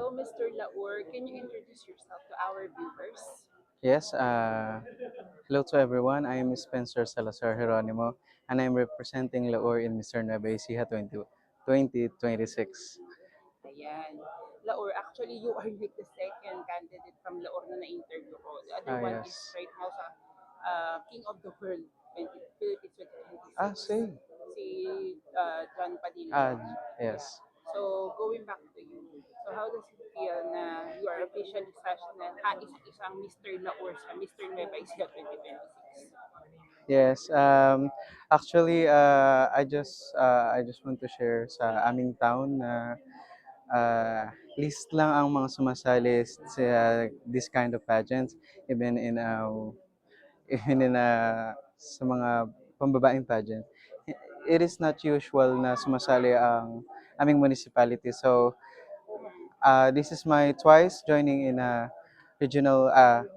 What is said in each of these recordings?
Hello, Mr. Laur. Can you introduce yourself to our viewers? Yes, hello to everyone. I am Spencer Salazar Geronimo, and I'm representing Laor in Mr. Nueva Ecija 2026. Ayan. Laur, actually, you are like the second candidate from Laur na na-interview ko. The other one is Yes. right now sa King of the World 20, Philippines 2026. See. Si John Padilla. Ah, Yeah. yes. So, going back to you. So, how does it feel na you are officially such na isang Mr. Laur sa Mr. Nueva Ecija 2026? Yes. Actually, I just want to share sa aming town na list lang ang mga sumasali sa this kind of pageants, even in sa mga pambabaeng pageant. It is not usual na sumasali ang aming municipality. So, this is my twice joining in a regional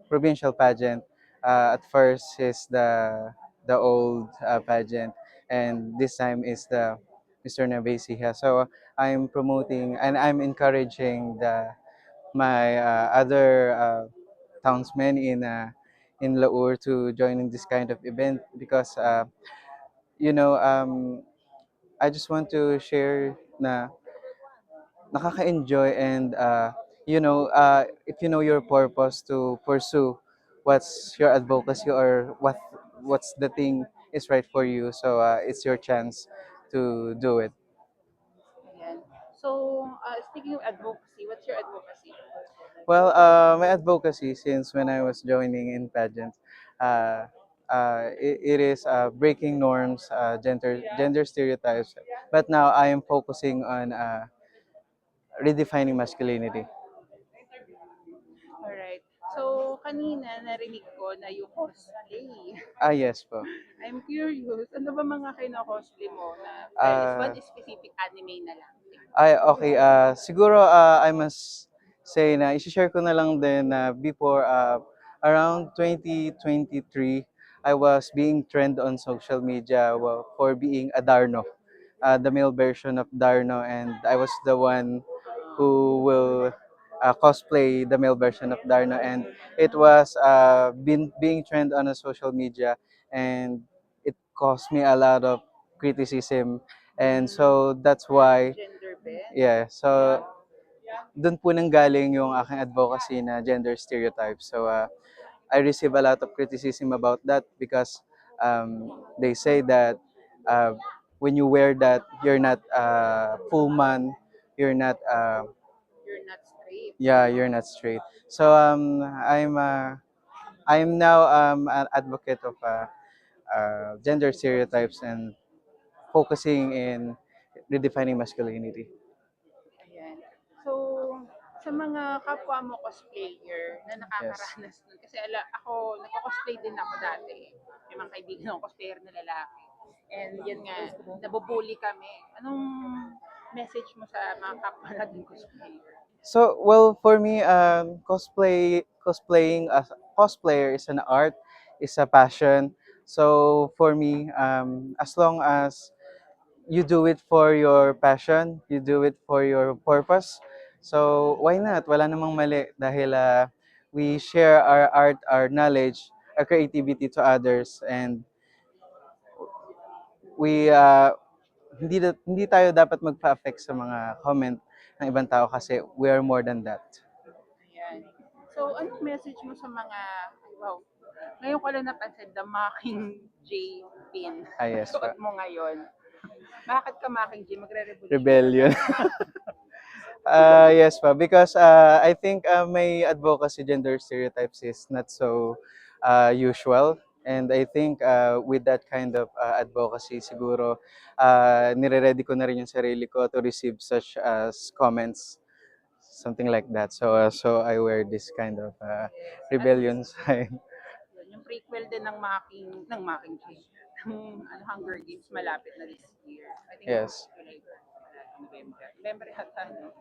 provincial pageant. At first is the old pageant, and this time is the Mr. Navasiha. So I'm promoting and I'm encouraging my other townsmen in Laur to join in this kind of event because you know I just want to share na nakaka-enjoy and if you know your purpose to pursue what's your advocacy or what's the thing is right for you, so it's your chance to do it. Ayan. So, speaking of advocacy, what's your advocacy? Well, my advocacy since when I was joining in pageants, uh, it is breaking norms, gender stereotypes, but now I am focusing on redefining masculinity. Alright. So, kanina narinig ko na yung cosplay. Ah, yes po. I'm curious, ano ba mga kino-cosplay mo na, well, is one Uh, specific anime na lang? Ay, okay. Siguro I must say na i-share ko na lang din na before around 2023, I was being trend on social media for being a Darno, the male version of Darno, and I was the one who will cosplay the male version of Darno, and it was been being trend on a social media, and it caused me a lot of criticism, and so that's why. Gender bend? Yeah, so doon po nanggaling yung aking advocacy na gender stereotype. So I receive a lot of criticism about that because they say that uh, when you wear that, you're not full man, you're not You're not straight. yeah, you're not straight. So I'm now an advocate of gender stereotypes and focusing in redefining masculinity. Ayan. So, sa mga kapwa mo cosplayer na Yes. nakakaranas nun, kasi ako, nagko-cosplay din ako dati. May mga kaibigan akong cosplayer na lalaki. And yun nga, nabubuli kami. Anong message mo sa mga kapwa nating cosplayer? So, well, for me, cosplaying as cosplayer is an art, is a passion. So, for me, as long as you do it for your passion, you do it for your purpose. So, why not? Wala namang mali dahil we share our art, our knowledge, our creativity to others, and we hindi tayo dapat magpa-affect sa mga comment ng ibang tao kasi we are more than that. Ayan. So, anong message mo sa mga, ay, wow, ngayon ko lang napansin, the Mocking J pin. Ah, yes Suot pa. mo ngayon. Bakit ka Mocking J? Magre-revolution ka ba? Rebellion. Yes pa, because I think may advocacy gender stereotypes is not so usual. And I think with that kind of advocacy, siguro nire-ready ko na rin yung sarili ko to receive such as comments, something like that. So I wear this kind of Yes. At rebellion sign. yun, yung prequel din ng Mocking J, ng Hunger Games malapit na this year. I think Yes. July ba? Wala, November. November yata, no?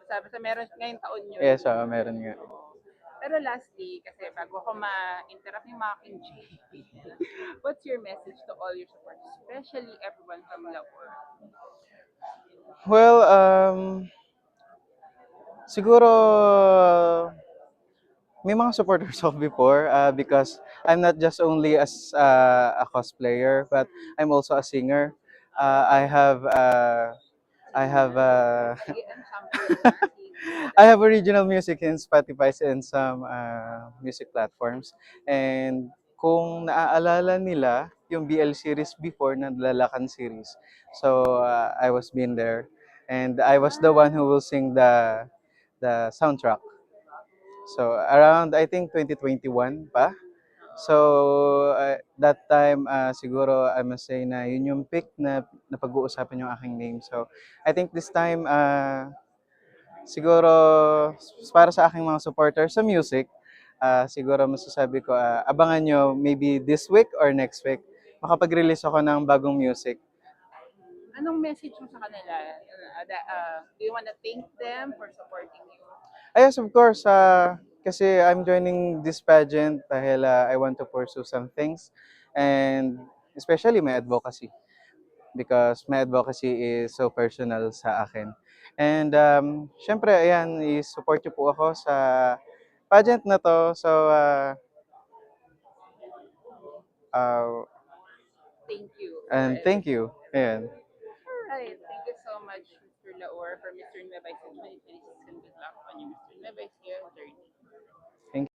Sabi sa meron ngayong taon yun. Yes, meron nga. Oo. Pero lastly, kasi bago ako ma-interrupt yung Mocking J, what's your message to all your supporters, especially everyone from Lahore? Well, Siguro may mga supporters ako before because I'm not just only as a cosplayer, but I'm also a singer. Uh, I have uh, I have Sige, ano sample naman? I have original music in Spotify and some music platforms. And kung naaalala nila yung BL series before na Lalakan series. So I was been there and I was the one who will sing the soundtrack. So around I think 2021 pa. So that time siguro I must say na yun yung pick na napag-uusapan yung aking name. So I think this time siguro para sa aking mga supporters sa music, siguro masasabi ko abangan nyo maybe this week or next week makapag-release ako ng bagong music. Anong message mo sa kanila? Do you wanna thank them for supporting you? Yes, of course. Kasi I'm joining this pageant dahil I want to pursue some things and especially my advocacy because my advocacy is so personal sa akin. And syempre, ayan, i-support niyo po ako sa pageant na to. So, uh, Thank you for and thank everything. you. Ayan. Alright, thank you so much, Mr. Laor, for Mr. Nueva 2026, and good luck on your Mr. Nueva journey.